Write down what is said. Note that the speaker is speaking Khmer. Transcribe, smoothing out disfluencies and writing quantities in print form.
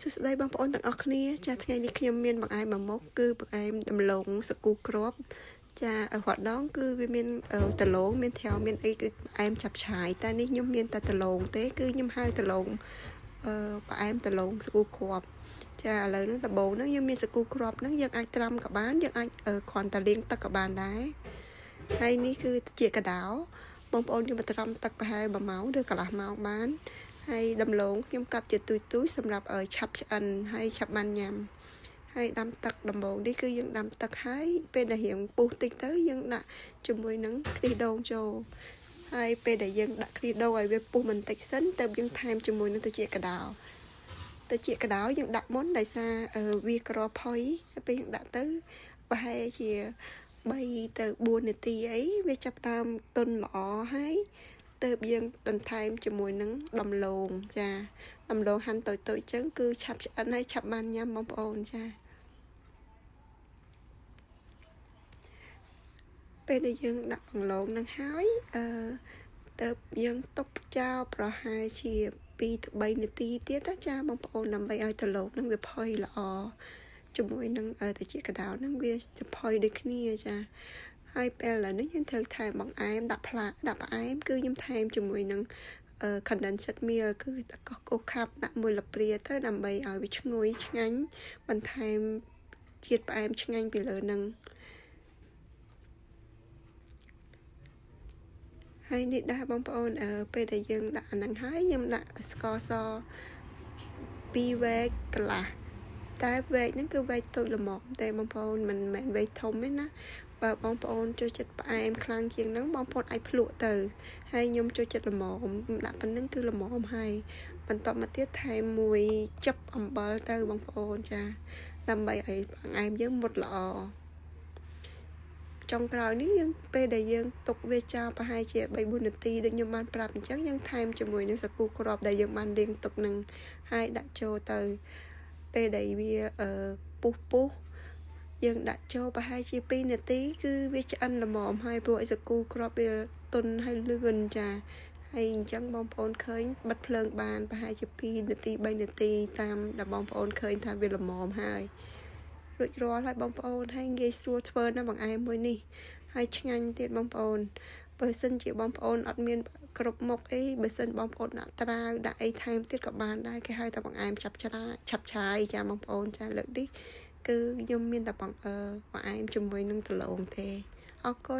សួស្តីបងប្អូនទាំងអស់គ្នាចាថ្ងៃនេះខ្ញុំមានបង្អែមមួយមុខគឺបង្អែមដំឡូងសាគូគ្រាប់ចារហ័តដងគឺវាមានដឡូងមានត្រាវមានអីគឺបង្អែមចាប់ឆាយតែនេះខ្ញុំមានតែដឡូងទេគឺខ្ញុំហៅដឡូងបង្អែមដឡូងសាគូគ្រាប់ចាឥឡូវហ្នឹងដំបូងហ្នឹងយើងមានសាគូគ្រាប់ហ្នឹងយើងអាចត្រាំក៏បានយើងអាចគ្រាន់តែលាងទឹកក៏បានដែរហើយនេះគឺជាកាដោបងប្អូនយកមកត្រាំទឹកប្រហែល1ម៉ោងឬកន្លះម៉ោងបានហើយដំឡូងខ្ញុំកាត់ជាទូចៗសម្រាប់ឲ្យឆាប់ឆ្អិនហើយឆាប់បានញ៉ាំហើយដាំទឹកដំបូងនេះគឺយើងដាំទឹកហើយពេលដែលរៀងពុះតិចទៅយើងដាក់ជាមួយនឹងខ្ទិះដូងចូលហើយពេលដែលយើងដាក់ខ្ទិះដូងឲ្យវាពុះបន្តិចសិនទៅយើងថែមជាមួយនឹងទៅជាកាដោយើងដាក់មុនដោយសារវាក្រផុយហើយពេលយើងដាក់ទៅប្រហែលជា3 ទៅ 4 នាទីអីវាចាប់តាមទន់ល្អហើយទៅយើងបន្ថែមជាមួយនឹងដំឡូងចាដំឡូងហាន់តូចៗចឹងគឺឆាប់ឆ្អិនហើយឆាប់បានញ៉ាំបងប្អូនចាពេលដែលយើងដាក់ដំឡូងនឹងហើយទៅយើងទុកចោលប្រហែលជា2 ទៅ 3 នាទីទៀតចាបងប្អូនដើម្បីឲ្យដំឡូងនឹងវាផុយល្អជាមួយនឹងទៅជាកដោនឹងវាផុយដូចគ្នាចាហើយពេលឥឡូវនេះយើងត្រូវថែមបង្អែមដាក់ផ្អែមគឺខ្ញុំថែមជាមួយនឹងcondensed milk គឺទឹកកកខាប់ដាក់1 ល្ព្រាទៅដើម្បីឲ្យវាឈ្ងុយឆ្ងាញ់បន្ថែមជាតិផ្អែមឆ្ងាញ់ពីលើនឹងហើយនេះដែរបងប្អូនពេលដែលយើងដាក់អាហ្នឹងហើយខ្ញុំដាក់ស្ករស2 វែកកន្លះតែវែកហ្នឹងគឺវែកតូចល្មមតែបងប្អូនមិនមែនវែកធំទេណាបើបងប្អូនចូលចិត្តផ្អែមខ្លាំងជាងហ្នឹងបងប្អូនអាចភ្លក់ទៅហើយខ្ញុំចូលចិត្តល្មមដាក់ប៉ុណ្្នឹងគឺល្មមហើយបន្តមកទៀតថែមមួយចិបអំបិលទៅបងប្អូនចាដើម្បីឲ្យបង្អែមយើងមុតល្អចុងក្រោយនេះយើងពេលដែលយើងទុកវាចោលប្រហែលជា 3-4 នាទីដូចខ្ញុំបានប្រាប់អញ្ចឹងយើងថែមជាមួយនឹងសាគូគ្រាប់ដែលយើងបានលាងទុកនឹងហើយដាក់ចូលទៅពេលដែលវាពុះយើងដាក់ចូលប្រហែលជា2 នាទីគឺវាឆ្អិនល្មមហើយព្រោះសាគូគ្រាប់វាទន់ហើយលឿនចាហើយអញ្ចឹងបងប្អូនឃើញបិទភ្លើងបានប្រហែលជា2 នាទី 3 នាទីតាមដែលបងប្អូនឃើញថាវាល្មមហើយរួចរាល់ហើយបងប្អូនហើយងាយស្រួលធ្វើណាបង្អែមមួយនេះហើយឆ្ងាញ់ទៀតបងប្អូនបើសិនជាបងប្អូនអត់មានគ្រប់មុខអីបើសិនបងប្អូនដាក់ត្រាវដាក់អីថែមទៀតក៏បានដែរគេហៅថាបង្អែមឆាប់ឆាយចាបងប្អូនចាលើកនេះគឺខ្ញុំមានតែបង្អែមជាមួយនឹងដឡូងទេអរគុណ